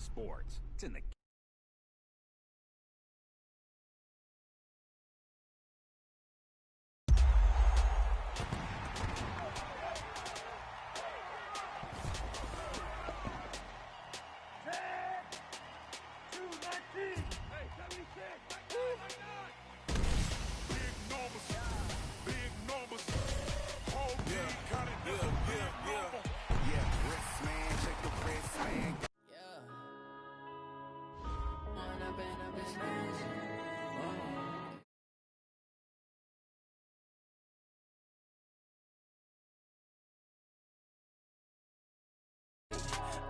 sports. It's in the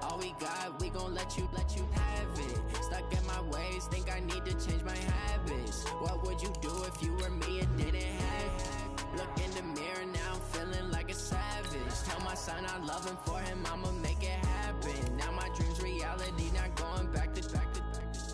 all we got, we gon' let you have it. Stuck in my ways, think I need to change my habits. What would you do if you were me and didn't have it? Look in the mirror now, I'm feeling like a savage. Tell my son I love him, for him I'ma make it happen. Now my dream's reality, not going back to.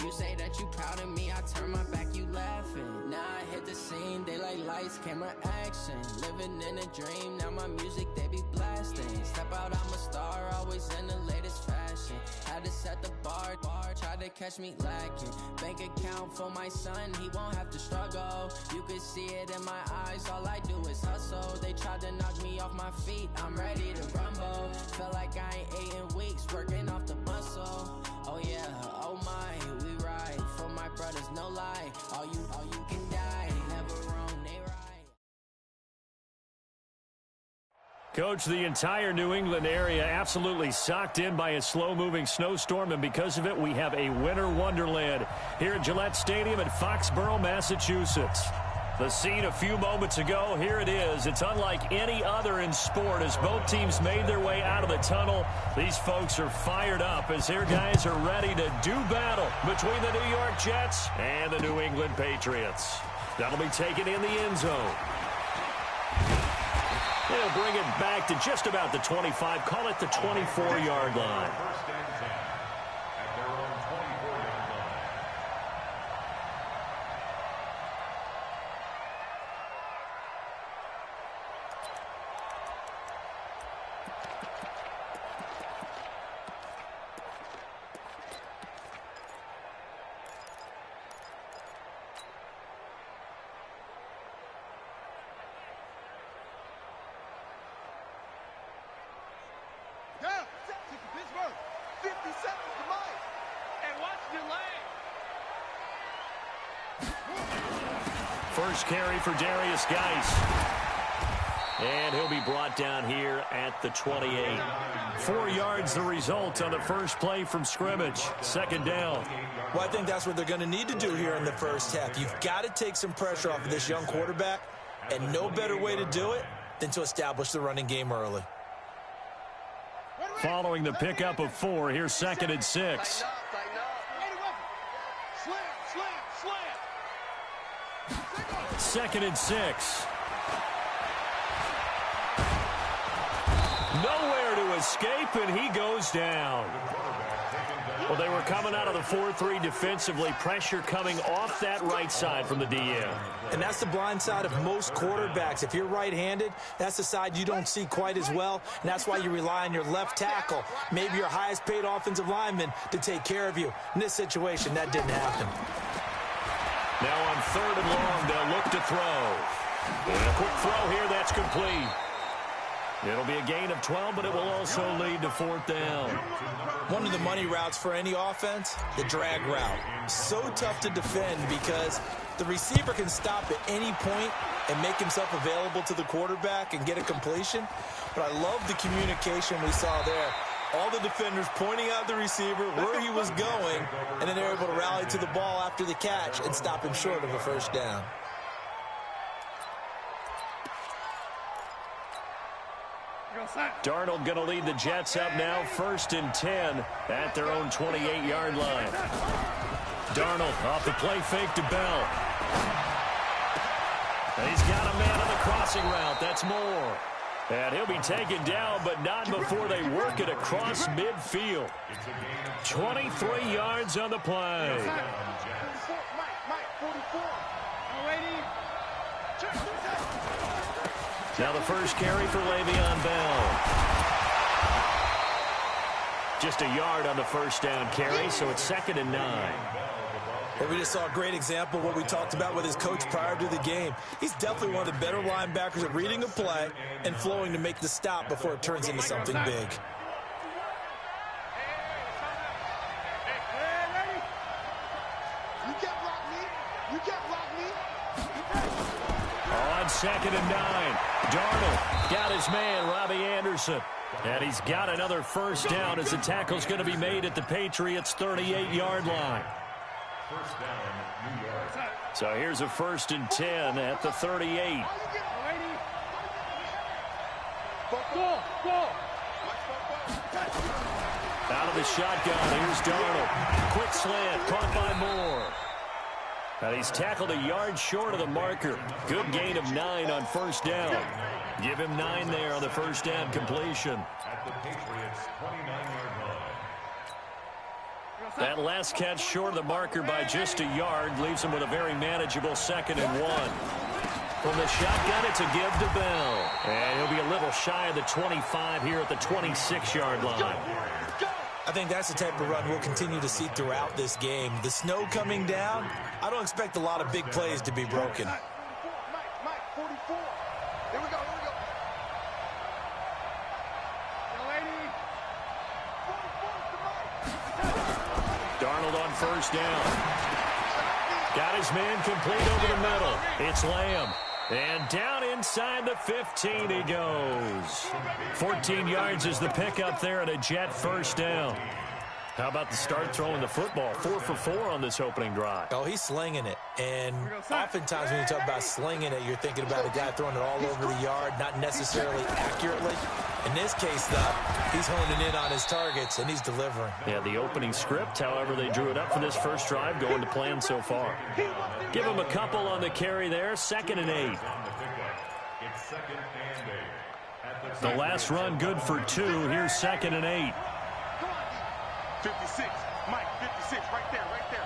You say that you proud of me, I turn my back, you laughing. Now I hit the scene, they like lights, camera, action. Living in a dream, now my music they be blasting. Step out, I'm a star, always in the latest fashion. Had to set the bar, tried to catch me lacking. Bank account for my son, he won't have to struggle. You could see it in my eyes, all I do is hustle. They tried to knock me off my feet, I'm ready to rumble. Felt like I ain't ate in weeks, working off the muscle. Oh yeah, oh my, we ride for my brothers, no lie. All you can die, never wrong, they right. Coach, the entire New England area absolutely socked in by a slow-moving snowstorm, and because of it, we have a winter wonderland here at Gillette Stadium in Foxborough, Massachusetts. The scene a few moments ago, here it is. It's unlike any other in sport as both teams made their way out of the tunnel. These folks are fired up as their guys are ready to do battle between the New York Jets and the New England Patriots. That'll be taken in the end zone. They'll bring it back to just about the 25, call it the 24-yard line. First carry for Darius Geis. And he'll be brought down here at the 28. 4 yards the result on the first play from scrimmage. Second down. Well, I think that's what they're going to need to do here in the first half. You've got to take some pressure off of this young quarterback, and no better way to do it than to establish the running game early. Following the pickup of 4, here's 2nd and 6. Second and 6. Nowhere to escape, and he goes down. Well, they were coming out of the 4-3 defensively. Pressure coming off that right side from the DM. And that's the blind side of most quarterbacks. If you're right-handed, that's the side you don't see quite as well, and that's why you rely on your left tackle, maybe your highest-paid offensive lineman, to take care of you. In this situation, that didn't happen. Now on 3rd and long, they'll look to throw. And a quick throw here, that's complete. It'll be a gain of 12, but it will also lead to 4th down. One of the money routes for any offense, the drag route. So tough to defend because the receiver can stop at any point and make himself available to the quarterback and get a completion. But I love the communication we saw there. All the defenders pointing out the receiver, where he was going, and then they're able to rally to the ball after the catch and stop him short of a first down. Darnold going to lead the Jets up now, 1st and 10 at their own 28-yard line. Darnold off the play fake to Bell. He's got a man on the crossing route. That's Moore. And he'll be taken down, but not before they work it across midfield. 23 yards on the play. Now the first carry for Le'Veon Bell. Just a yard on the first down carry, so it's 2nd and 9. Well, we just saw a great example of what we talked about with his coach prior to the game. He's definitely one of the better linebackers at reading a play and flowing to make the stop before it turns into something big. On 2nd and 9, Darnold got his man, Robbie Anderson. And he's got another first down as the tackle's going to be made at the Patriots' 38-yard line. So here's a 1st and 10 at the 38. Out of the shotgun, here's Darnold. Quick slant, caught by Moore. And he's tackled a yard short of the marker. Good gain of 9 on first down. Give him 9 there on the first down completion. That last catch short of the marker by just a yard leaves him with a very manageable 2nd and 1. From the shotgun, it's a give to Bell. And he'll be a little shy of the 25 here at the 26-yard line. I think that's the type of run we'll continue to see throughout this game. The snow coming down, I don't expect a lot of big plays to be broken. Mike, 44. Here we go. Darnold on first down. Got his man complete over the middle. It's Lamb. And down inside the 15 he goes. 14 yards is the pickup there and a Jet first down. How about the start throwing the football? 4 for 4 on this opening drive. Oh, he's slinging it. And oftentimes when you talk about slinging it, you're thinking about a guy throwing it all over the yard, not necessarily accurately. In this case, though, he's honing in on his targets, and he's delivering. Yeah, the opening script, however, they drew it up for this first drive, going to plan so far. Give him a couple on the carry there, 2nd and 8. The last run good for 2. Here's 2nd and 8. 56. Mike, 56. Right there.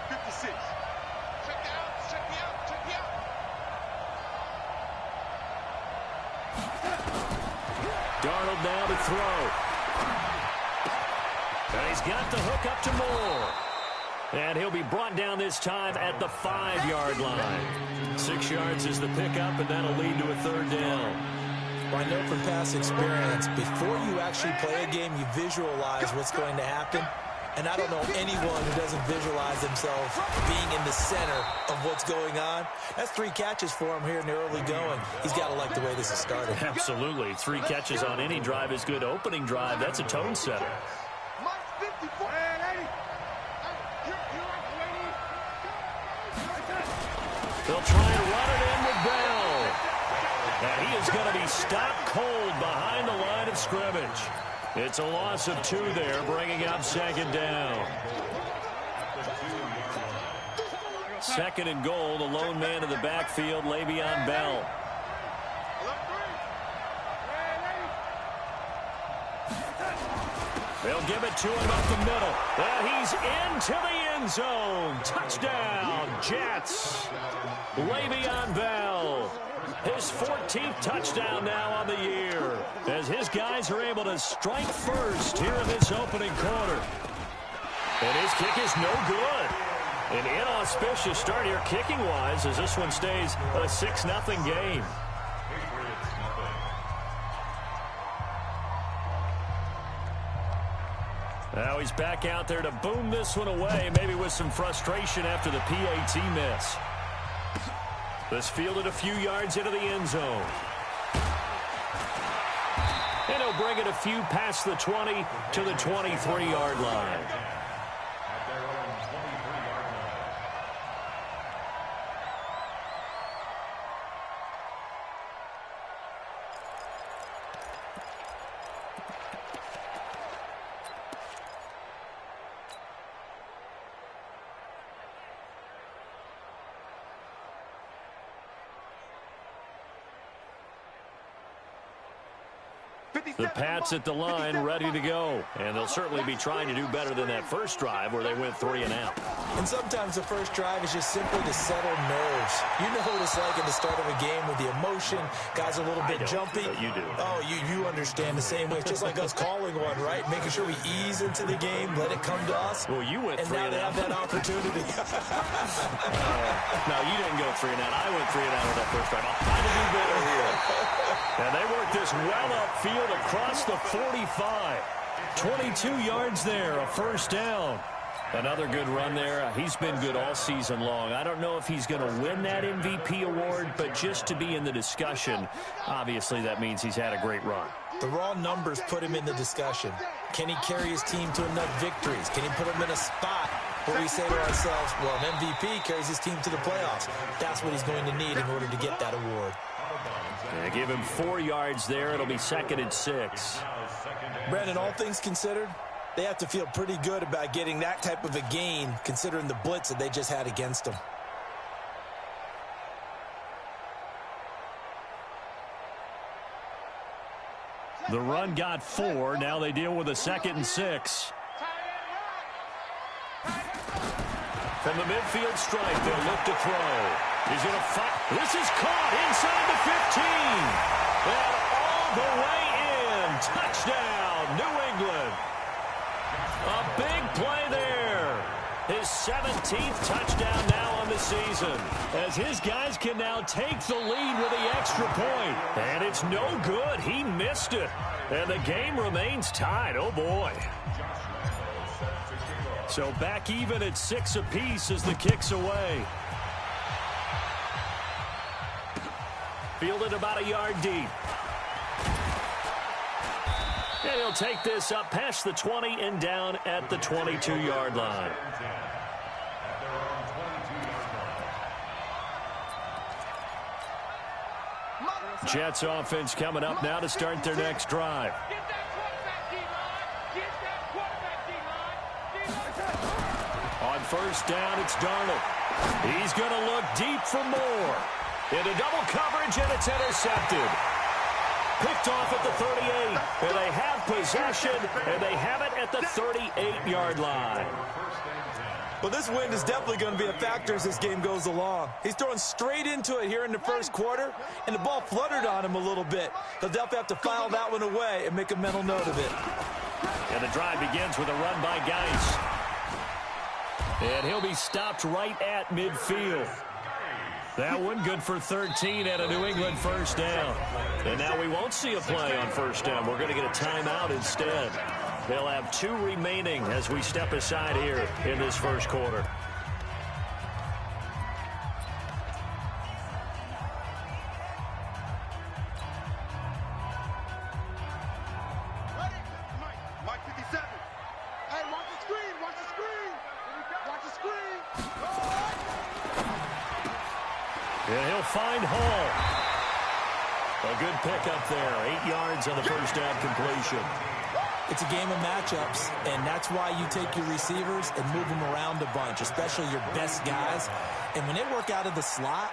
56. Check me out. Darnold now to throw. And he's got the hook up to Moore. And he'll be brought down this time at the 5-yard line. 6 yards is the pickup, and that'll lead to a 3rd down. Well, I know from past experience, before you actually play a game, you visualize what's going to happen. And I don't know anyone who doesn't visualize themselves being in the center of what's going on. That's 3 catches for him here in the early going. He's got to like the way this is started. Absolutely. 3 catches on any drive is good. Opening drive, that's a tone setter. Mike, 54. They'll try and run it in with Bell. And he is going to be stopped cold behind the line of scrimmage. It's a loss of 2 there, bringing up 2nd down. 2nd and goal, the lone man in the backfield, Le'Veon Bell. They'll give it to him up the middle. And he's into the end zone. Touchdown, Jets. Le'Veon Bell. His 14th touchdown now on the year, as his guys are able to strike first here in this opening quarter. And his kick is no good. An inauspicious start here kicking-wise as this one stays a 6-0 game. Now he's back out there to boom this one away, maybe with some frustration after the PAT miss. This fielded a few yards into the end zone. And he'll bring it a few past the 20 to the 23-yard line. The Pats at the line, ready to go. And they'll certainly be trying to do better than that first drive where they went 3 and out. And sometimes the first drive is just simply to settle nerves. You know what it's like at the start of a game with the emotion. Guys are a little bit jumpy. But you do. Oh, you understand the same way. It's just like us calling one, right? Making sure we ease into the game, let it come to us. Well, you went 3 and now they have that opportunity. No, you didn't go 3 and out. I went 3 and out on that first drive. I'll try to do better here. And they work this well upfield across the 45. 22 yards there, a first down. Another good run there. He's been good all season long. I don't know if he's going to win that MVP award, but just to be in the discussion, obviously that means he's had a great run. The raw numbers put him in the discussion. Can he carry his team to enough victories? Can he put him in a spot where we say to ourselves, well, an MVP carries his team to the playoffs. That's what he's going to need in order to get that award. They give him 4 yards there. It'll be 2nd and 6. Brandon, all things considered, they have to feel pretty good about getting that type of a gain considering the blitz that they just had against them. The run got 4. Now they deal with a 2nd and 6. From the midfield stripe, they'll look to throw. He's going to fight. This is caught inside the 15. And all the way in. Touchdown, New England. A big play there. His 17th touchdown now on the season. As his guys can now take the lead with the extra point. And it's no good. He missed it. And the game remains tied. Oh, boy. So back even at 6 apiece as the kick's away. Fielded about a yard deep. And he'll take this up past the 20 and down at the 22-yard line. Jets offense coming up now to start their next drive. On first down, it's Darnold. He's going to look deep for more. Into double coverage, and it's intercepted. Picked off at the 38. And they have possession, and they have it at the 38-yard line. Well, this wind is definitely going to be a factor as this game goes along. He's throwing straight into it here in the first quarter, and the ball fluttered on him a little bit. He'll definitely have to file that one away and make a mental note of it. And the drive begins with a run by Geis. And he'll be stopped right at midfield. That one good for 13 at a New England first down. And now we won't see a play on first down. We're going to get a timeout instead. They'll have 2 remaining as we step aside here in this first quarter. Mike 57. Hey, watch the screen. Watch the screen. Watch the screen. And he'll find Hall. A good pickup there. 8 yards on the first down completion. It's a game of matchups, and that's why you take your receivers and move them around a bunch, especially your best guys. And when they work out of the slot,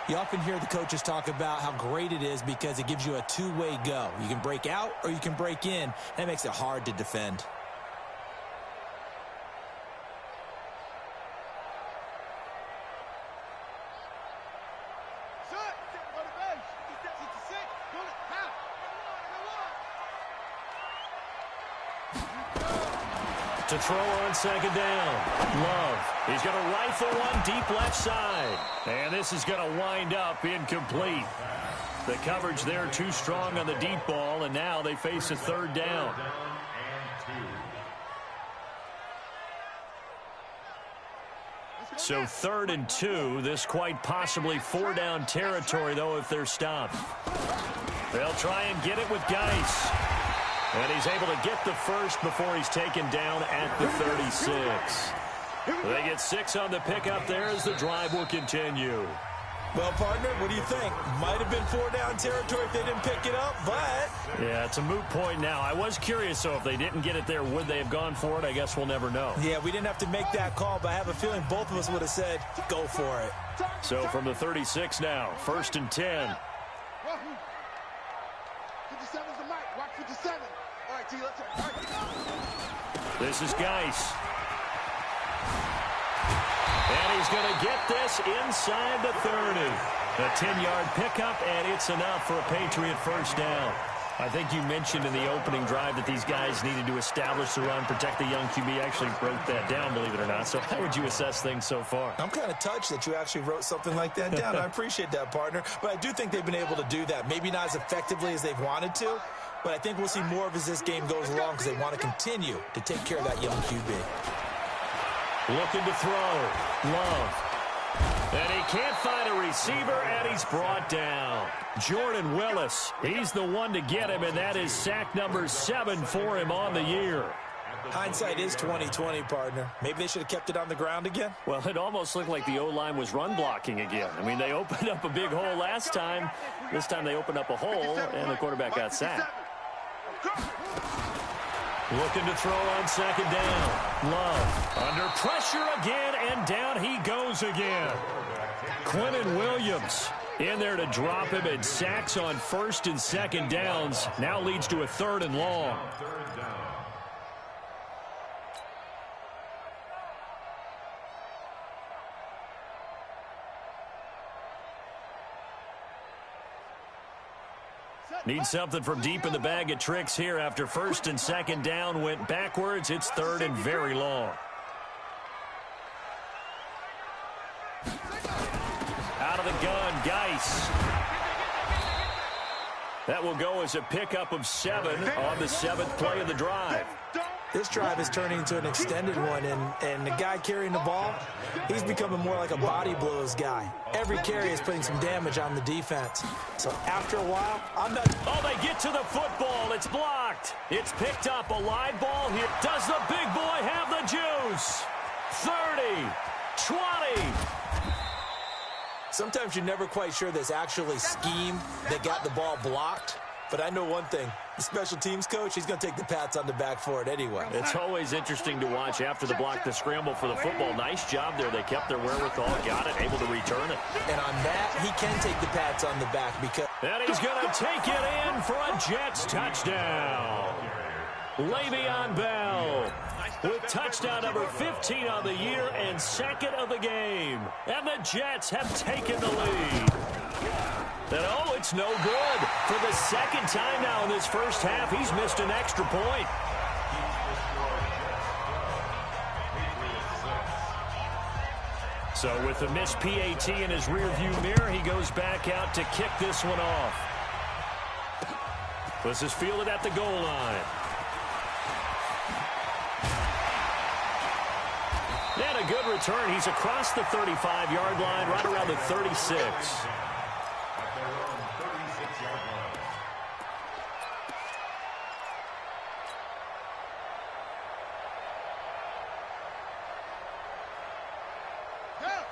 you often hear the coaches talk about how great it is because it gives you a two-way go. You can break out or you can break in. That makes it hard to defend. To throw on second down. Love. He's going to rifle one deep left side. And this is going to wind up incomplete. The coverage there too strong on the deep ball, and now they face a third down. So 3rd and 2. This quite possibly 4-down territory, though, if they're stopped. They'll try and get it with Geis. And he's able to get the first before he's taken down at the 36. They get 6 on the pickup there as the drive will continue. Well, partner, what do you think? Might have been 4-down territory if they didn't pick it up, but... Yeah, it's a moot point now. I was curious, so if they didn't get it there, would they have gone for it? I guess we'll never know. Yeah, we didn't have to make that call, but I have a feeling both of us would have said, go for it. So from the 36 now, 1st and 10. 57's the mic. Watch 57. All right, T, let's go. All right. This is Geis. And he's going to get this inside the 30. A 10-yard pickup, and it's enough for a Patriot first down. I think you mentioned in the opening drive that these guys needed to establish the run, protect the young QB. Actually wrote that down, believe it or not. So how would you assess things so far? I'm kind of touched that you actually wrote something like that down. I appreciate that, partner. But I do think they've been able to do that. Maybe not as effectively as they've wanted to, but I think we'll see more of as this game goes along because they want to continue to take care of that young QB. Looking to throw. Love. And he can't find a receiver, and he's brought down. Jordan Willis, he's the one to get him, and that is sack number 7 for him on the year. Hindsight is 20/20, partner. Maybe they should have kept it on the ground again. Well, it almost looked like the O-line was run blocking again. I mean, they opened up a big hole last time. This time they opened up a hole, and the quarterback got sacked. Looking to throw on second down. Love under pressure again, and down he goes again. Quinnen Williams in there to drop him, and sacks on first and second downs. Now leads to a 3rd and long. Need something from deep in the bag of tricks here after first and second down went backwards. It's 3rd and very long. Out of the gun, Geis. That will go as a pickup of 7 on the 7th play of the drive. This drive is turning into an extended one, and the guy carrying the ball, he's becoming more like a body blows guy. Every carry is putting some damage on the defense. So after a while, I'm not... Oh, they get to the football. It's blocked. It's picked up. A live ball here. Does the big boy have the juice? 30, 20. Sometimes you're never quite sure there's actually scheme that got the ball blocked. But I know one thing, the special teams coach, he's going to take the pats on the back for it anyway. It's always interesting to watch after the block, the scramble for the football. Nice job there. They kept their wherewithal, got it, able to return it. And on that, he can take the pats on the back because... And he's going to take it in for a Jets touchdown. Le'Veon Bell with touchdown number 15 on the year and 2nd of the game. And the Jets have taken the lead. And oh, it's no good. For the 2nd time now in this first half, he's missed an extra point. So with the missed PAT in his rearview mirror, he goes back out to kick this one off. This is fielded at the goal line. And a good return. He's across the 35-yard line, right around the 36.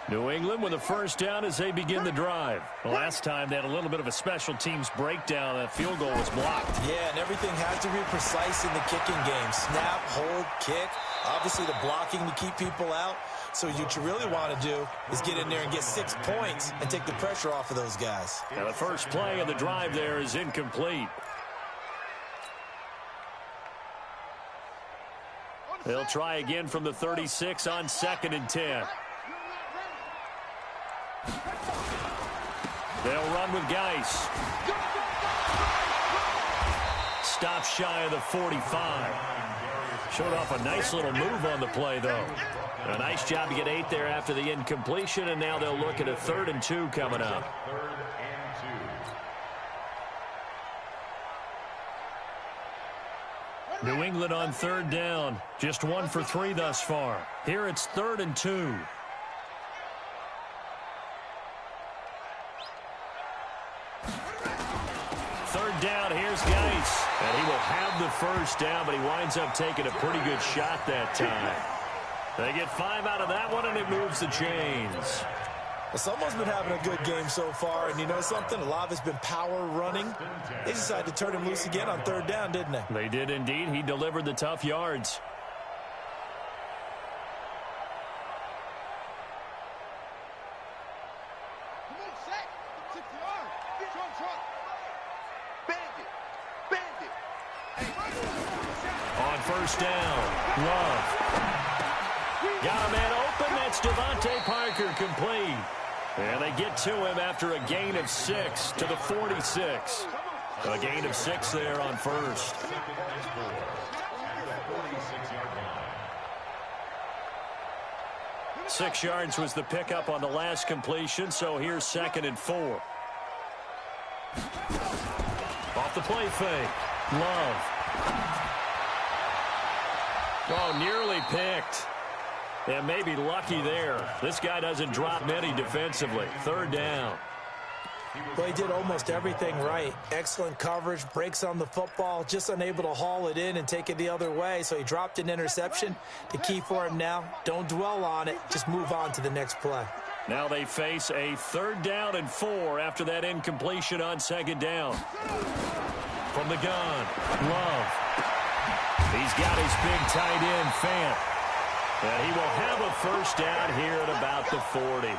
New England with a first down as they begin the drive. Last time they had a little bit of a special teams breakdown. That field goal was blocked. Yeah, and everything has to be precise in the kicking game. Snap, hold, kick. Obviously the blocking to keep people out. So what you really want to do is get in there and get 6 points and take the pressure off of those guys. Now the first play of the drive there is incomplete. They'll try again from the 36 on 2nd and 10. They'll run with Geis. Stop shy of the 45. Showed off a nice little move on the play, though. A nice job to get 8 there after the incompletion, and now they'll look at a 3rd and 2 coming up. New England on 3rd down. Just 1 for 3 thus far. Here it's 3rd and 2. Down, here's Geis, and he will have the first down, but he winds up taking a pretty good shot that time. They get 5 out of that one, and it moves the chains. Well, someone's been having a good game so far, and you know something? A lot of it's been power running. They decided to turn him loose again on 3rd down, didn't they? They did indeed. He delivered the tough yards. first down. Love. Got a man open. That's Devontae Parker complete. And they get to him after a gain of 6 to the 46. A gain of 6 there on first. 6 yards was the pickup on the last completion, so here's 2nd and 4. Off the play fake. Love. Oh, nearly picked. And maybe lucky there. This guy doesn't drop many defensively. 3rd down. Well, he did almost everything right. Excellent coverage, breaks on the football, just unable to haul it in and take it the other way. So he dropped an interception. The key for him now, don't dwell on it. Just move on to the next play. Now they face a 3rd down and 4 after that incompletion on 2nd down. From the gun, Love. He's got his big tight end, Fant. And he will have a first down here at about the 40.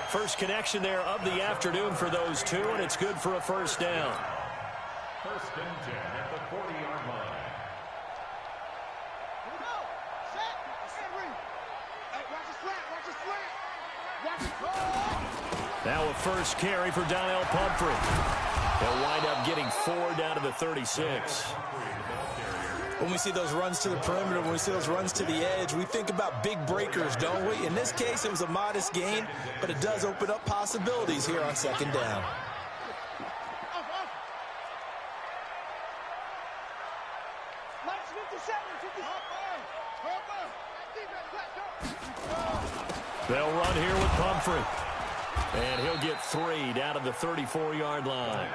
First connection there of the afternoon for those two, and it's good for a first down. 1st and 10 at the 40-yard line. Here we go. Set. Hey, watch the slant. Watch the slant. Watch it. Now a first carry for Donnell Pumphrey. They'll wind up getting 4 down to the 36. When we see those runs to the perimeter, when we see those runs to the edge, we think about big breakers, don't we? In this case, it was a modest gain, but it does open up possibilities here on 2nd down. They'll run here with Pumphrey. And he'll get 3 down to the 34-yard line.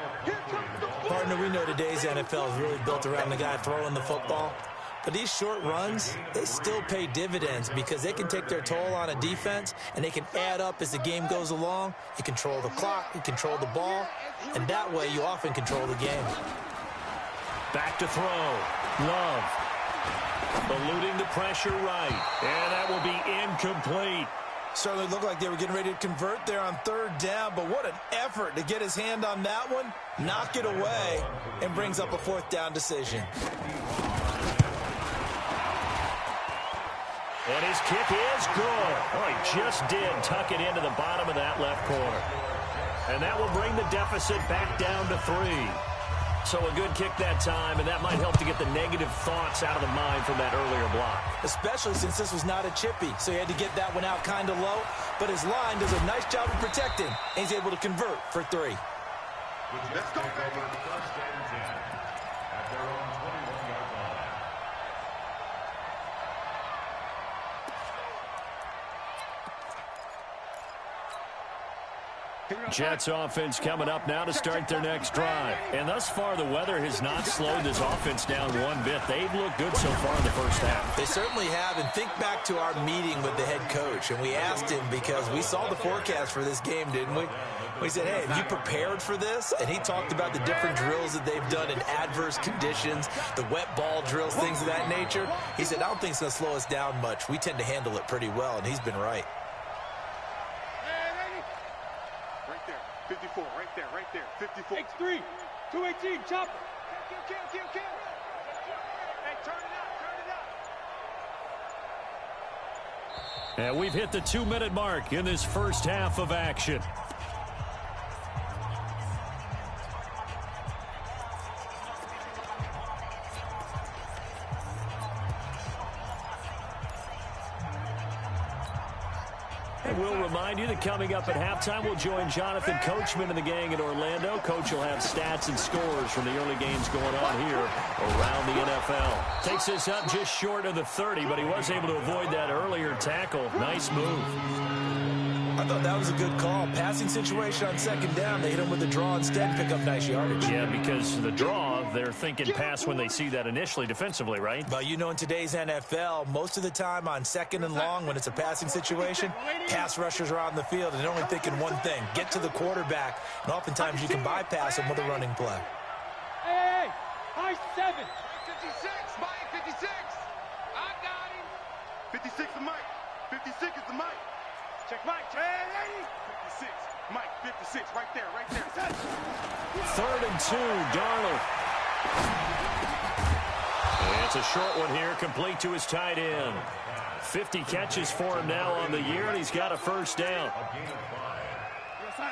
Partner, we know today's NFL is really built around the guy throwing the football. But these short runs, they still pay dividends because they can take their toll on a defense, and they can add up as the game goes along. You control the clock, you control the ball, and that way you often control the game. Back to throw. Love. Eluding the pressure right. And that will be incomplete. Certainly looked like they were getting ready to convert there on 3rd down, but what an effort to get his hand on that one, knock it away, and brings up a 4th down decision. And his kick is good. Oh, he just did tuck it into the bottom of that left corner. And that will bring the deficit back down to 3. So a good kick that time, and that might help to get the negative thoughts out of the mind from that earlier block. Especially since this was not a chippy, so he had to get that one out kind of low. But his line does a nice job of protecting, and he's able to convert for 3. Let's go, baby. 1st and 10 at their own 21-yard line. Jets offense coming up now to start their next drive. And thus far, the weather has not slowed this offense down one bit. They've looked good so far in the first half. They certainly have, and think back to our meeting with the head coach, and we asked him because we saw the forecast for this game, didn't we? We said, hey, have you prepared for this? And he talked about the different drills that they've done in adverse conditions, the wet ball drills, things of that nature. He said, I don't think it's going to slow us down much. We tend to handle it pretty well, and he's been right. 54, right there, 54. X3, 218, chopper. Kill. Hey, turn it up. And we've hit the 2-minute mark in this first half of action. And we'll remind you that coming up at halftime, we'll join Jonathan Coachman and the gang in Orlando. Coach will have stats and scores from the early games going on here around the NFL. Takes this up just short of the 30, but he was able to avoid that earlier tackle. Nice move. I thought that was a good call. Passing situation on 2nd down. They hit him with a draw instead and pick up nice yardage. Yeah, because the draw, they're thinking pass when they see that initially defensively, right? But you know, in today's NFL, most of the time on 2nd and long, when it's a passing situation, pass rushers are on the field, and they're only thinking one thing, get to the quarterback. And oftentimes you can bypass them with a running play. Hey, high 7. 56, Mike, 56. I got him. 56 is Mike. 56 is the Mike. Check Mike. Hey, 56. Mike, 56. Right there. 3rd and 2, Darnold. It's a short one here, complete to his tight end. 50 catches for him now on the year, and he's got a first down.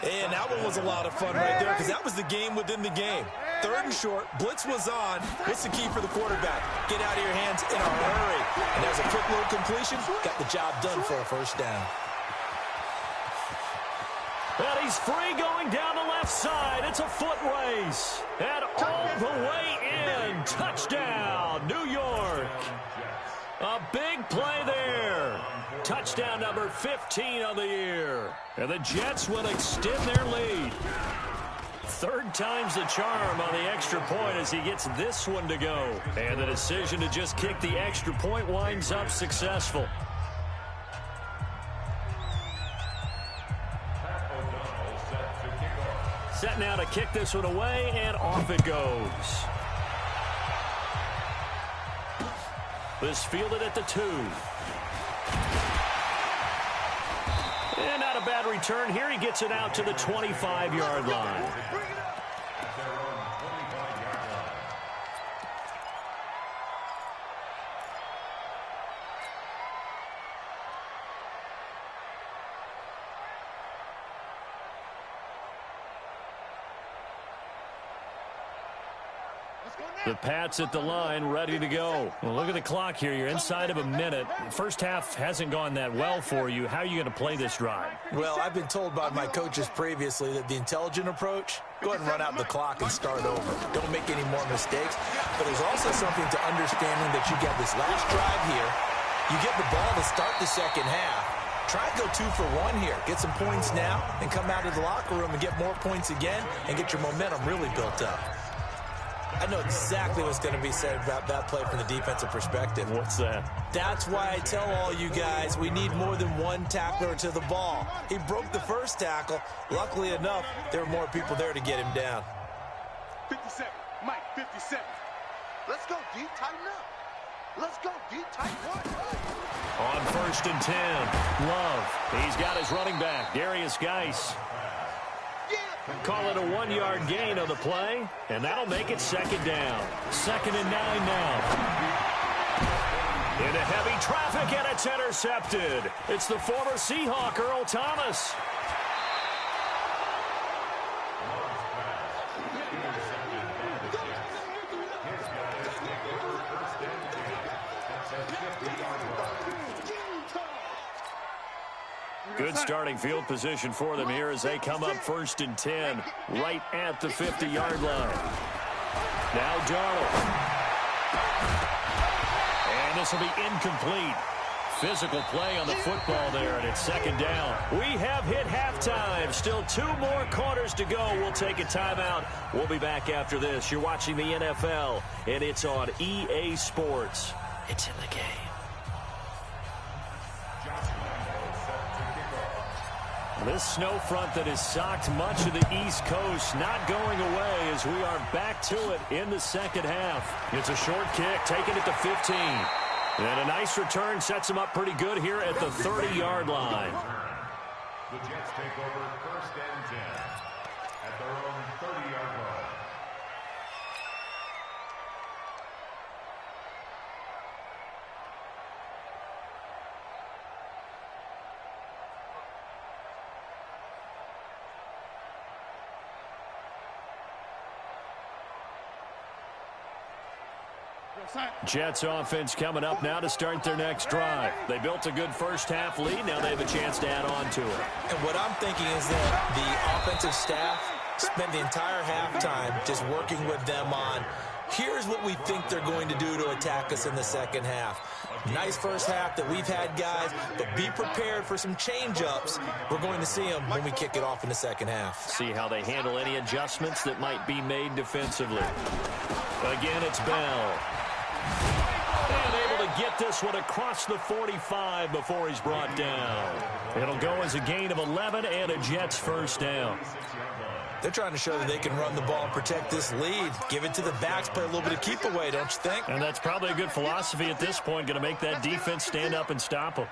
And that one was a lot of fun right there because that was the game within the game. 3rd and short, blitz was on. What's the key for the quarterback? Get out of your hands in a hurry. And there's a quick little completion. Got the job done for a first down. And he's free going down the left side. It's a foot race. And all the way in. Touchdown, New York. A big play there. Touchdown number 15 on the year. And the Jets will extend their lead. 3rd time's the charm on the extra point as he gets this one to go. And the decision to just kick the extra point winds up successful. Set now to kick this one away, and off it goes. This fielded at the 2. And not a bad return here. He gets it out to the 25-yard line. The Pats at the line, ready to go. Well, look at the clock here. You're inside of a minute. First half hasn't gone that well for you. How are you going to play this drive? Well, I've been told by my coaches previously that the intelligent approach, go ahead and run out the clock and start over. Don't make any more mistakes. But there's also something to understanding that you get this last drive here. You get the ball to start the second half. Try and go 2 for 1 here. Get some points now and come out of the locker room and get more points again and get your momentum really built up. I know exactly what's going to be said about that play from the defensive perspective. What's that? That's why I tell all you guys we need more than one tackler to the ball. He broke the first tackle. Luckily enough, there were more people there to get him down. 57, Mike, 57. Let's go, D, tighten up. Let's go, D, tighten up. On 1st and 10, Love. He's got his running back, Darius Geis. Call it a 1-yard gain on the play, and that'll make it 2nd down. 2nd and 9 now. Into heavy traffic, and it's intercepted. It's the former Seahawk, Earl Thomas. Good starting field position for them here as they come up 1st and 10, right at the 50-yard line. Now Darnold. And this will be incomplete. Physical play on the football there, and it's 2nd down. We have hit halftime. Still 2 more quarters to go. We'll take a timeout. We'll be back after this. You're watching the NFL, and it's on EA Sports. It's in the game. This snow front that has socked much of the East Coast not going away as we are back to it in the 2nd half. It's a short kick, taking it to 15. And a nice return sets him up pretty good here at the 30-yard line. The Jets take over 1st and 10 at their own 30-yard line. Jets offense coming up now to start their next drive. They built a good first half lead. Now they have a chance to add on to it. And what I'm thinking is that the offensive staff spent the entire halftime just working with them on, here's what we think they're going to do to attack us in the second half. Nice first half that we've had, guys, but be prepared for some change-ups. We're going to see them when we kick it off in the second half. See how they handle any adjustments that might be made defensively. Again, it's Bell. And able to get this one across the 45 before he's brought down. It'll go as a gain of 11 and a Jets first down. They're trying to show that they can run the ball and protect this lead. Give it to the backs, play a little bit of keep away, don't you think? And that's probably a good philosophy at this point, going to make that defense stand up and stop them.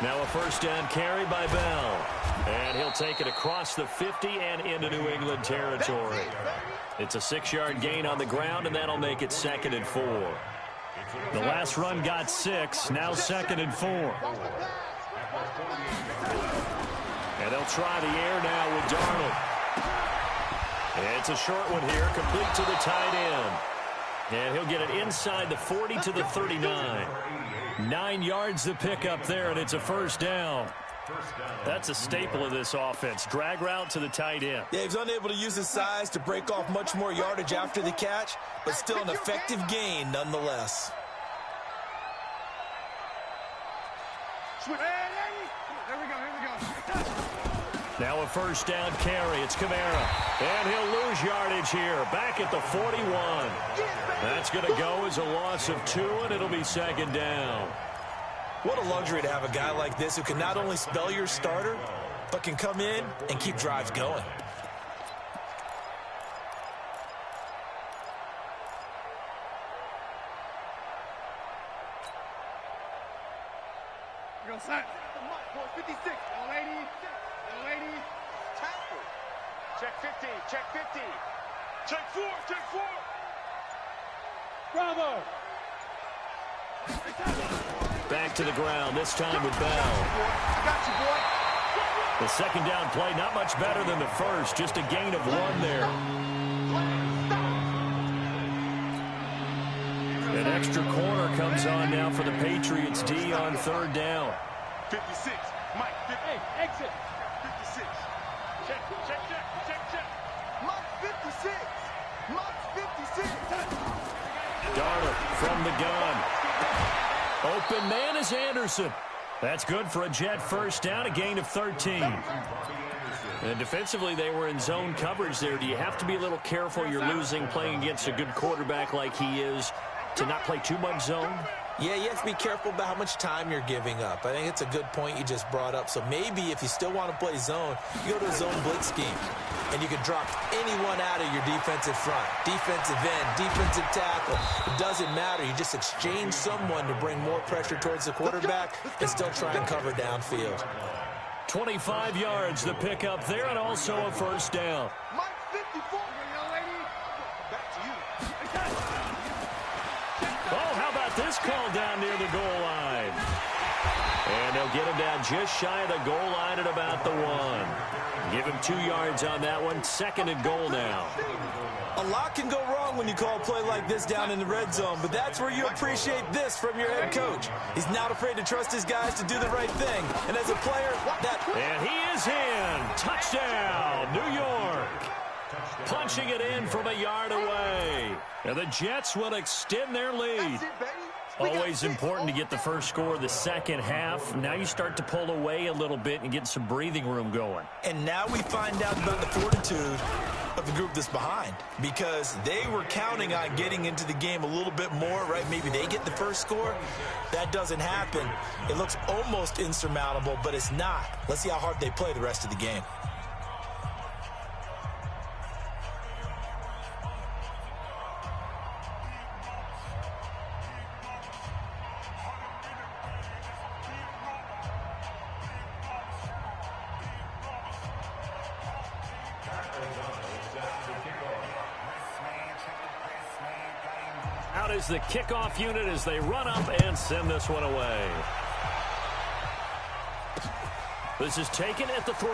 Now a first down carry by Bell. And he'll take it across the 50 and into New England territory. It's a 6-yard gain on the ground, and that'll make it 2nd and 4. The last run got 6, now 2nd and 4. And they'll try the air now with Darnold. It's a short one here, complete to the tight end. And he'll get it inside the 40 to the 39. 9 yards to pick up there, and it's a first down. That's a staple of this offense. Drag route to the tight end. Yeah, he's unable to use his size to break off much more yardage after the catch, but still an effective gain nonetheless. Here we go. Now a first down carry. It's Kamara. And he'll lose yardage here. Back at the 41. That's going to go as a loss of 2, and it'll be 2nd down. What a luxury to have a guy like this who can not only spell your starter, but can come in and keep drives going. Go, son. 56. Young ladies. Tackle. Check 50. Check 50. Check 4. Check 4. Bravo. Back to the ground, this time with Bell. I got you, boy. The second down play, not much better than the first. Just a gain of 1 there. An extra corner comes on now for the Patriots D on 3rd down. 56. Mike, 50. Hey, exit. 56. Check. Mike, 56. Mike, 56. Darnold from the gun. Open man is Anderson. That's good for a Jet first down, a gain of 13. And defensively, they were in zone coverage there. Do you have to be a little careful? You're losing playing against a good quarterback like he is to not play too much zone? Yeah, you have to be careful about how much time you're giving up. I think it's a good point you just brought up. So maybe if you still want to play zone, you go to a zone blitz scheme. And you can drop anyone out of your defensive front. Defensive end, defensive tackle. It doesn't matter. You just exchange someone to bring more pressure towards the quarterback and still try and cover downfield. 25 yards the pick up there, and also a first down. Mike, 54. Young lady. Back to you. Oh, how about this call down near the goal line? And they'll get him down just shy of the goal line at about the 1. Give him 2 yards on that one. 2nd and goal now. A lot can go wrong when you call a play like this down in the red zone, but that's where you appreciate this from your head coach. He's not afraid to trust his guys to do the right thing. And as a player, that... And he is in. Touchdown, New York. Punching it in from a yard away. And the Jets will extend their lead. Always important to get the first score of the second half. Now you start to pull away a little bit and get some breathing room going. And now we find out about the fortitude of the group that's behind, because they were counting on getting into the game a little bit more, right? Maybe they get the first score. That doesn't happen. It looks almost insurmountable, but it's not. Let's see how hard they play the rest of the game. Out is the kickoff unit as they run up and send this one away. This is taken at the 3.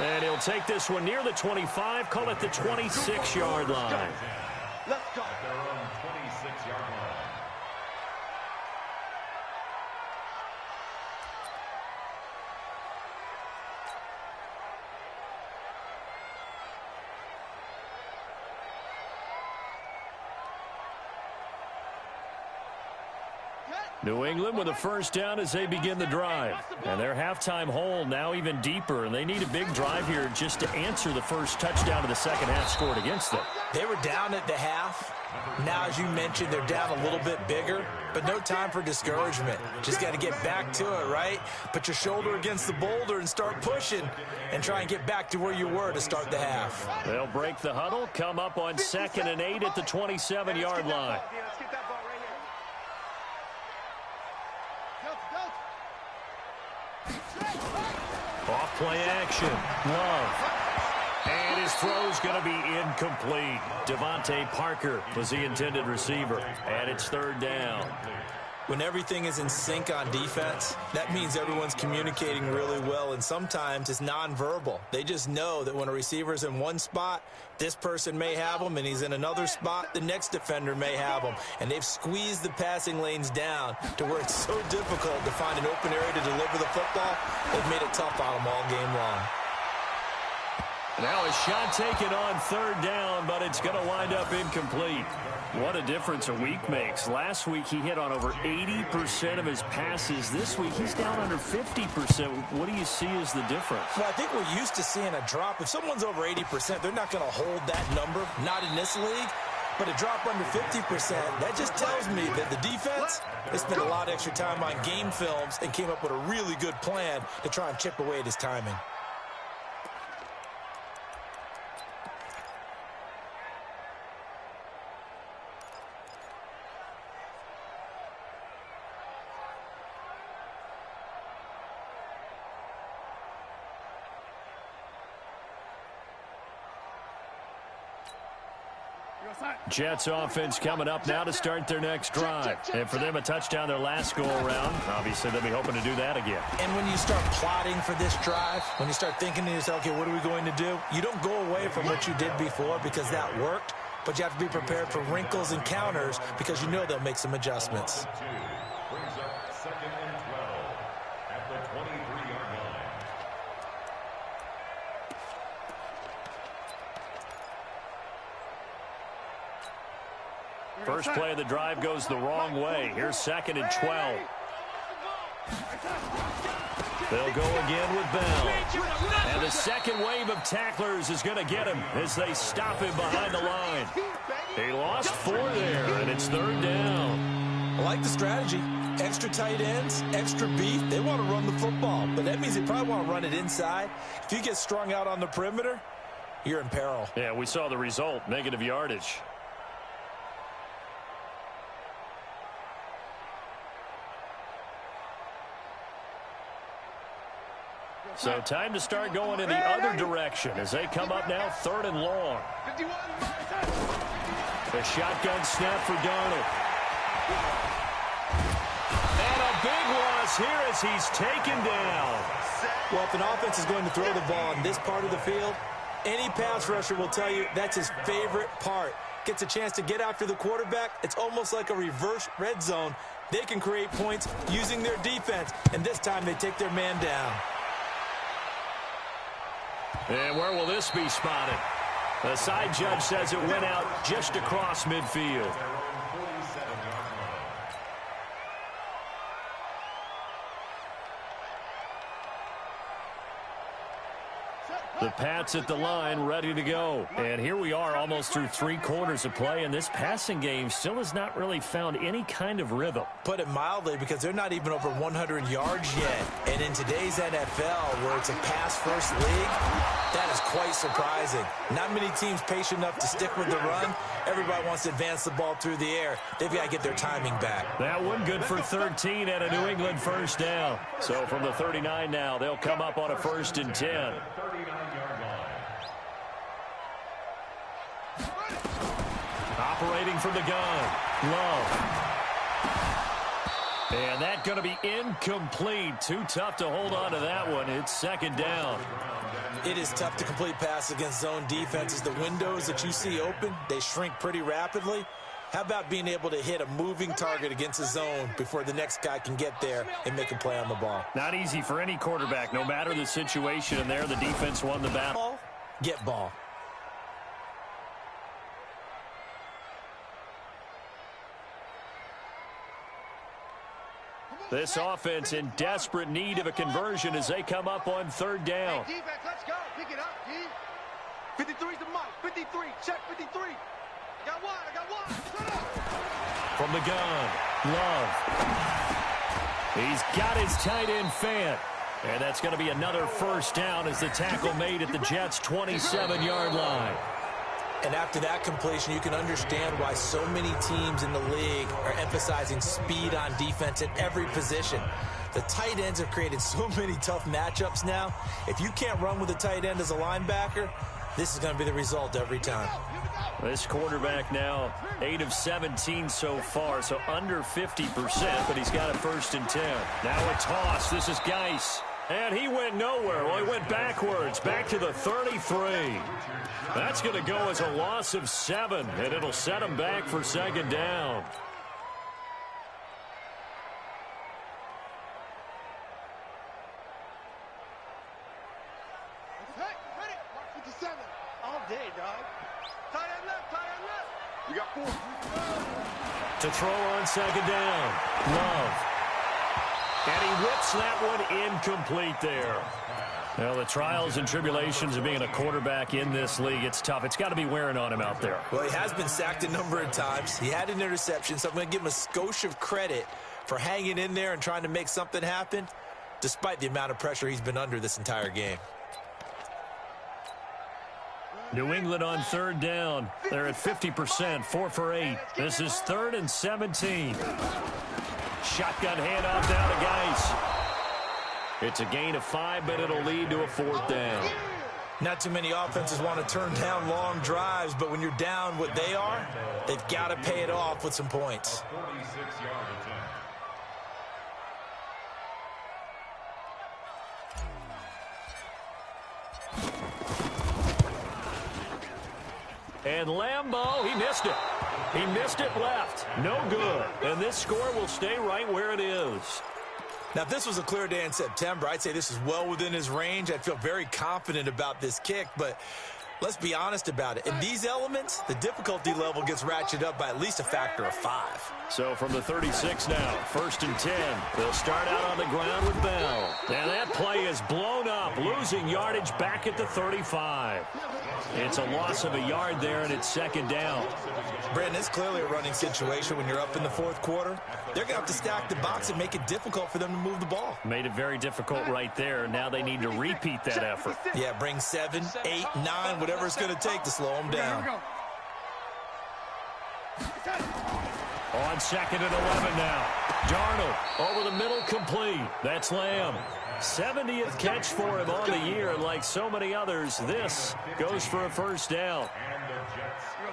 And he'll take this one near the 25, call it the 26-yard line. Let's go. At their own 26-yard line. New England with a first down as they begin the drive. And their halftime hole now even deeper, and they need a big drive here just to answer the first touchdown of the second half scored against them. They were down at the half. Now, as you mentioned, they're down a little bit bigger, but no time for discouragement. Just got to get back to it, right? Put your shoulder against the boulder and start pushing and try and get back to where you were to start the half. They'll break the huddle, come up on 2nd and 8 at the 27-yard line. Off-play action. Love. And his throw's going to be incomplete. Devontae Parker was the intended receiver. And it's third down. When everything is in sync on defense, that means everyone's communicating really well, and sometimes it's nonverbal. They just know that when a receiver's in one spot, this person may have him, and he's in another spot, the next defender may have him. And they've squeezed the passing lanes down to where it's so difficult to find an open area to deliver the football. They've made it tough on them all game long. Now a shot taken on third down, but it's going to wind up incomplete. What a difference a week makes. Last week he hit on over 80% of his passes. This week he's down under 50%. What do you see as the difference? Well, I think we're used to seeing a drop. If someone's over 80%, they're not going to hold that number, not in this league. But a drop under 50%, that just tells me that the defense, they spent a lot of extra time on game films and came up with a really good plan to try and chip away at his timing. Jets offense coming up now to start their next drive. And for them, a touchdown their last go-around. Obviously, they'll be hoping to do that again. And when you start plotting for this drive, when you start thinking to yourself, okay, what are we going to do? You don't go away from what you did before because that worked, but you have to be prepared for wrinkles and counters because you know they'll make some adjustments. Brings up 2nd and 12 at the 23-yard line. First play of the drive goes the wrong way. Here's 2nd and 12. They'll go again with Bell. And the second wave of tacklers is going to get him as they stop him behind the line. He lost 4 there, and it's third down. I like the strategy. Extra tight ends, extra beef. They want to run the football, but that means they probably want to run it inside. If you get strung out on the perimeter, you're in peril. Yeah, we saw the result, negative yardage. So time to start going in the other direction as they come up now 3rd and long. The shotgun snap for Darnold. And a big loss here as he's taken down. Well, if an offense is going to throw the ball in this part of the field, any pass rusher will tell you that's his favorite part. Gets a chance to get after the quarterback. It's almost like a reverse red zone. They can create points using their defense, and this time they take their man down. And where will this be spotted? The side judge says it went out just across midfield. The Pats at the line, ready to go. And here we are almost through 3 quarters of play, and this passing game still has not really found any kind of rhythm. Put it mildly, because they're not even over 100 yards yet. And in today's NFL, where it's a pass-first league, that is quite surprising. Not many teams patient enough to stick with the run. Everybody wants to advance the ball through the air. They've got to get their timing back. That one good for 13 and a New England first down. So from the 39 now, they'll come up on a 1st and 10. Operating from the gun, Love. And that's going to be incomplete. Too tough to hold on to that one. It's 2nd down. It is tough to complete passes against zone defenses. The windows that you see open, they shrink pretty rapidly. How about being able to hit a moving target against a zone before the next guy can get there and make a play on the ball? Not easy for any quarterback, no matter the situation. And there, the defense won the battle. Get ball. This offense in desperate need of a conversion as they come up on 3rd down. Hey, defense, let's go. Pick it up, D. 53's the mark. 53. Check 53. I got one. Shut up. From the gun, Love. He's got his tight end Fant. And that's going to be another 1st down as the tackle made at the Jets' 27-yard line. And after that completion, you can understand why so many teams in the league are emphasizing speed on defense at every position. The tight ends have created so many tough matchups now. If you can't run with a tight end as a linebacker, this is going to be the result every time. This quarterback now 8 of 17 so far, so under 50%, but he's got a 1st and 10. Now a toss. This is Geis. And he went nowhere. Well, he went backwards, back to the 33. That's going to go as a loss of 7, and it'll set him back for 2nd down. All day, dog. Tight end left. You got 4. To throw on 2nd down. Love. And he whips that one incomplete there. Well, the trials and tribulations of being a quarterback in this league, it's tough. It's got to be wearing on him out there. Well, he has been sacked a number of times. He had an interception, so I'm going to give him a skosh of credit for hanging in there and trying to make something happen, despite the amount of pressure he's been under this entire game. New England on 3rd down. They're at 50%, 4 for 8. This is 3rd and 17. Shotgun handoff down to Geis. It's a gain of 5, but it'll lead to a 4th down. Not too many offenses want to turn down long drives, but when you're down what they are, they've got to pay it off with some points. 46-yard attempt. And Lambeau, he missed it. He missed it left. No good. And this score will stay right where it is. Now, if this was a clear day in September, I'd say this is well within his range. I'd feel very confident about this kick, but let's be honest about it. In these elements, the difficulty level gets ratcheted up by at least a factor of 5. So from the 36 now, 1st and 10. They'll start out on the ground with Bell. And that play is blown up, losing yardage back at the 35. It's a loss of a yard there, and it's 2nd down. Brandon, it's clearly a running situation when you're up in the 4th quarter. They're going to have to stack the box and make it difficult for them to move the ball. Made it very difficult right there. Now they need to repeat that effort. Yeah, bring 7, 8, 9, whatever it's going to take to slow them down. On 2nd and 11 now. Darnold over the middle, complete. That's Lamb. 70th catch for him on the year, and like so many others, this goes for a 1st down.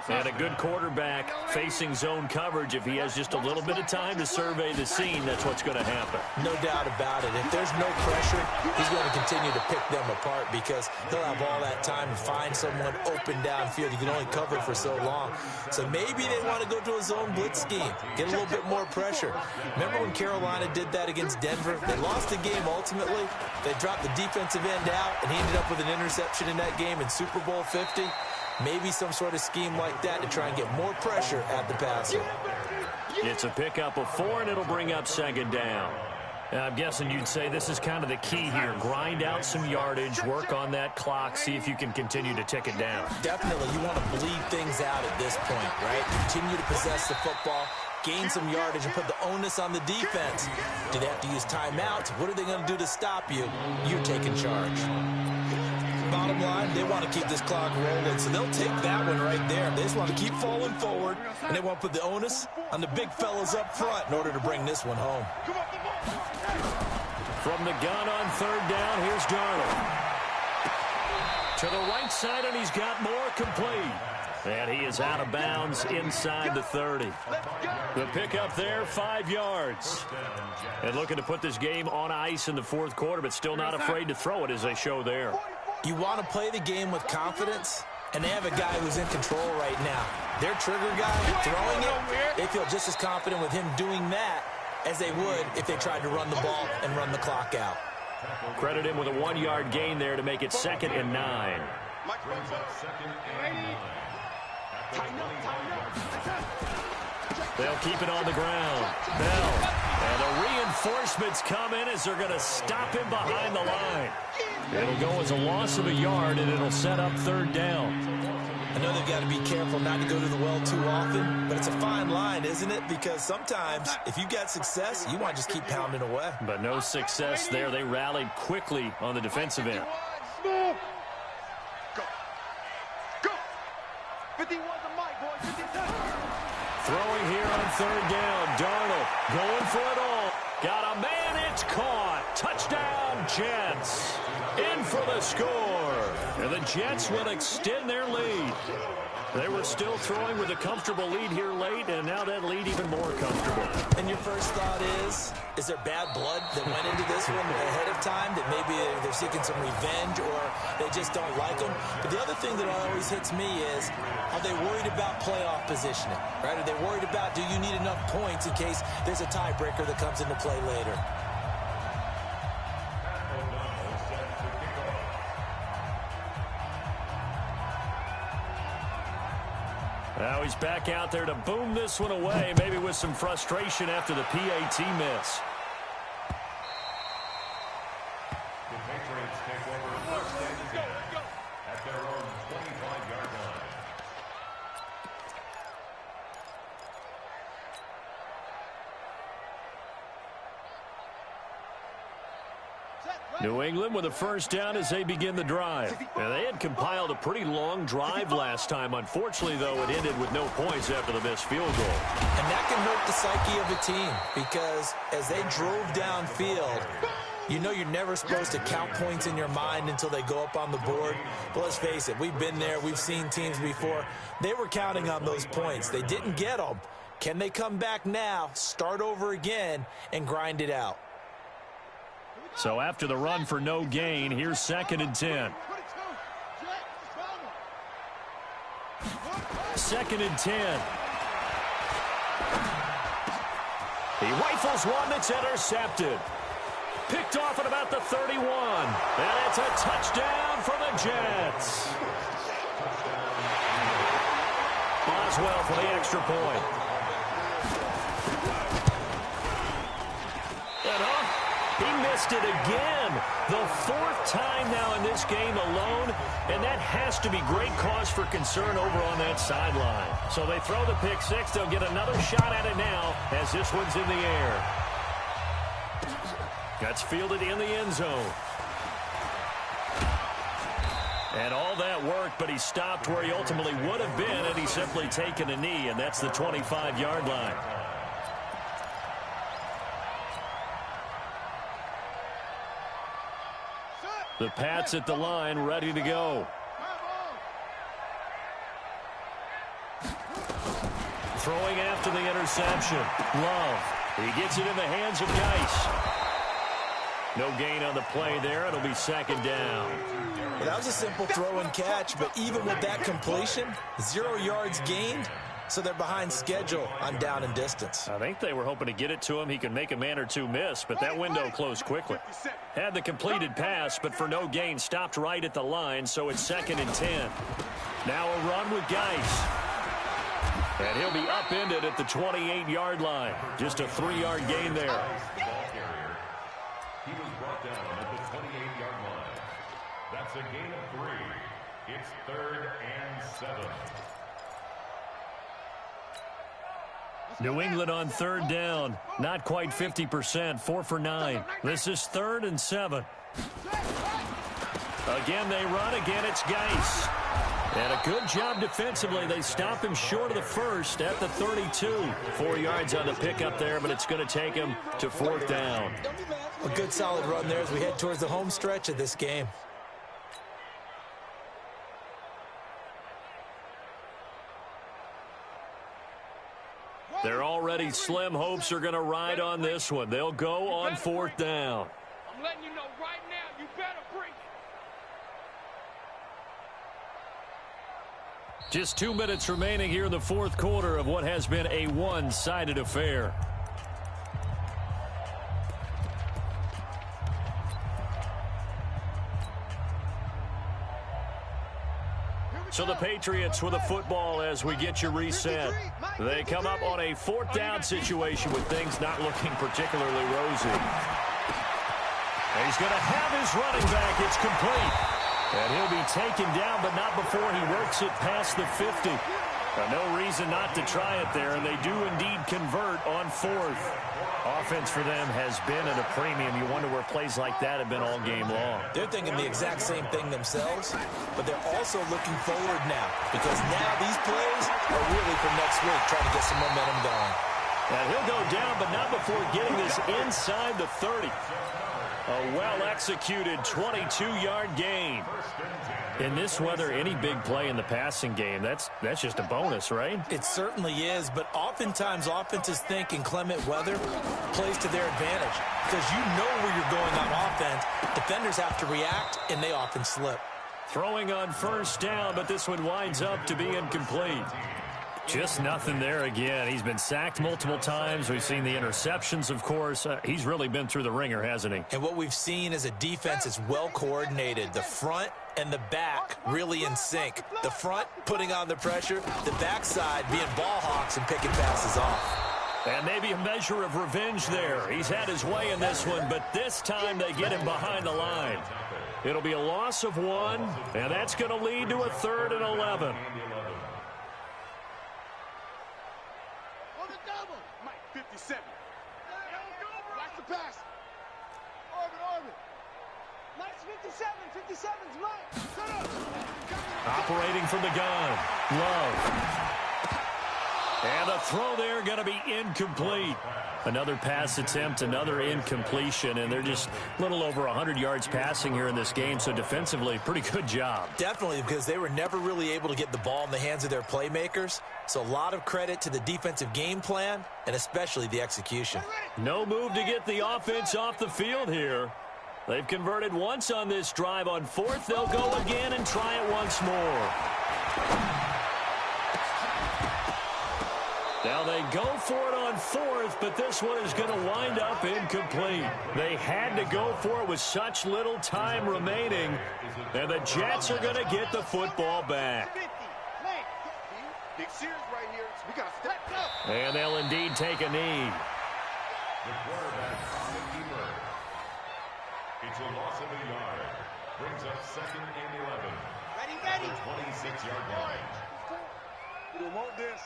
And a good quarterback facing zone coverage. If he has just a little bit of time to survey the scene, that's what's going to happen. No doubt about it. If there's no pressure, he's going to continue to pick them apart because he'll have all that time to find someone open downfield. You can only cover for so long. So maybe they want to go to a zone blitz scheme, get a little bit more pressure. Remember when Carolina did that against Denver? They lost the game ultimately. They dropped the defensive end out, and he ended up with an interception in that game in Super Bowl 50. Maybe some sort of scheme like that to try and get more pressure at the passer. It's a pickup of 4, and it'll bring up 2nd down. I'm guessing you'd say this is kind of the key here. Grind out some yardage, work on that clock, see if you can continue to tick it down. Definitely. You want to bleed things out at this point, right? Continue to possess the football, gain some yardage, and put the onus on the defense. Do they have to use timeouts? What are they going to do to stop you? You're taking charge. Bottom line, they want to keep this clock rolling, so they'll take that one right there. They just want to keep falling forward, and they want to put the onus on the big fellas up front in order to bring this one home. From the gun on 3rd down, here's Darnold. To the right side, and he's got more, complete. And he is out of bounds inside the 30. The pickup there, 5 yards. And looking to put this game on ice in the 4th quarter, but still not afraid to throw it as they show there. You want to play the game with confidence, and they have a guy who's in control right now. Their trigger guy throwing it, they feel just as confident with him doing that as they would if they tried to run the ball and run the clock out. Credit him with a 1-yard gain there to make it 2nd and 9. They'll keep it on the ground. Bell. And the reinforcements come in as they're going to stop him behind the line. It'll go as a loss of a yard, and it'll set up 3rd down. I know they've got to be careful not to go to the well too often, but it's a fine line, isn't it? Because sometimes, if you got success, you want to just keep pounding away. But no success there. They rallied quickly on the defensive end. Go. Go. 51 the mic, boys. 51. Throwing here on 3rd down. Darnold going for it all. Got a man, it's caught. Touchdown, Jets. In for the score. And the Jets will extend their lead. They were still throwing with a comfortable lead here late, and now that lead even more comfortable. And your first thought is there bad blood that went into this one ahead of time, that maybe they're seeking some revenge or they just don't like them? But the other thing that always hits me is, are they worried about playoff positioning, right? Are they worried about, do you need enough points in case there's a tiebreaker that comes into play later? Now he's back out there to boom this one away, maybe with some frustration after the PAT miss. The Patriots take over first and 10 at their own 25-yard line. New England with a first down as they begin the drive. And they had compiled a pretty long drive last time. Unfortunately, though, it ended with no points after the missed field goal. And that can hurt the psyche of a team because as they drove downfield, you know you're never supposed to count points in your mind until they go up on the board. But let's face it, we've been there. We've seen teams before. They were counting on those points. They didn't get them. Can they come back now, start over again, and grind it out? So after the run for no gain, here's 2nd and 10. 2nd and 10. He rifles one that's intercepted. Picked off at about the 31. And it's a touchdown for the Jets. Boswell for the extra point. He missed it again. The 4th time now in this game alone, and that has to be great cause for concern over on that sideline. So they throw the pick six. They'll get another shot at it now as this one's in the air. That's fielded in the end zone. And all that worked, but he stopped where he ultimately would have been, and he's simply taken a knee, and that's the 25-yard line. The Pats at the line, ready to go. Throwing after the interception. Love. He gets it in the hands of Geis. No gain on the play there. It'll be 2nd down. Well, that was a simple throw and catch, but even with that completion, 0 yards gained. So they're behind schedule on down and distance. I think they were hoping to get it to him. He could make a man or two miss, but that window closed quickly. Had the completed pass, but for no gain, stopped right at the line, so it's 2nd and 10. Now a run with Geis. And he'll be upended at the 28-yard line. Just a 3-yard gain there. He was brought down at the 28-yard line. That's a gain of 3. It's 3rd and 7. New England on 3rd down. Not quite 50%. 4 for 9. This is 3rd and 7. Again, they run. Again, it's Geis. And a good job defensively. They stop him short of the first at the 32. 4 yards on the pickup there, but it's going to take him to 4th down. A good solid run there as we head towards the home stretch of this game. They're already slim hopes are going to ride on this one. They'll go on 4th down. I'm letting you know right now, you better bring it. Just 2 minutes remaining here in the 4th quarter of what has been a one-sided affair. So the Patriots with a football as we get you reset. They come up on a 4th down situation with things not looking particularly rosy. He's going to have his running back. It's complete. And he'll be taken down, but not before he works it past the 50. No reason not to try it there, and they do indeed convert on 4th. Offense for them has been at a premium. You wonder where plays like that have been all game long. They're thinking the exact same thing themselves, but they're also looking forward now because now these plays are really for next week, trying to get some momentum going. And he'll go down, but not before getting this inside the 30. A well-executed 22-yard gain. In this weather, any big play in the passing game, that's just a bonus, right? It certainly is, but oftentimes offenses think inclement weather plays to their advantage because you know where you're going on offense. Defenders have to react, and they often slip. Throwing on first down, but this one winds up to be incomplete. Just nothing there again. He's been sacked multiple times. We've seen the interceptions, of course. He's really been through the ringer, hasn't he? And what we've seen is a defense that's well coordinated. The front and the back really in sync. The front putting on the pressure, the backside being ball hawks and picking passes off. And maybe a measure of revenge there. He's had his way in this one, but this time they get him behind the line. It'll be a loss of 1, and that's going to lead to a 3rd and 11. Mike, 57. Watch the pass. Orbit. Mike's 57. 57's Mike. Set up. Operating from the gun. Love. And a throw there going to be incomplete. Another pass attempt, another incompletion, and they're just a little over 100 yards passing here in this game, so defensively, pretty good job. Definitely, because they were never really able to get the ball in the hands of their playmakers, so a lot of credit to the defensive game plan and especially the execution. No move to get the offense off the field here. They've converted once on this drive. On 4th, they'll go again and try it once more. Now they go for it on 4th, but this one is going to wind up incomplete. They had to go for it with such little time remaining, and the Jets are going to get the football back. Big series right here. We got to step up. And they'll indeed take a knee. The quarterback on the keeper. It's a loss of a yard. Brings up 2nd and 11. Ready. 26-yard line. We don't want this.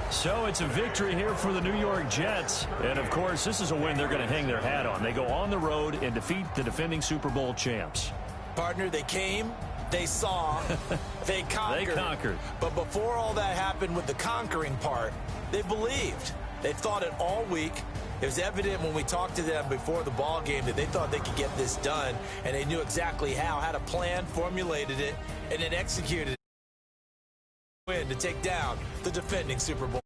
So it's a victory here for the New York Jets. And, of course, this is a win they're going to hang their hat on. They go on the road and defeat the defending Super Bowl champs. Partner, they came, they saw, they conquered. They conquered. But before all that happened with the conquering part, they believed. They thought it all week. It was evident when we talked to them before the ball game that they thought they could get this done, and they knew exactly how, had a plan, formulated it, and then executed it to take down the defending Super Bowl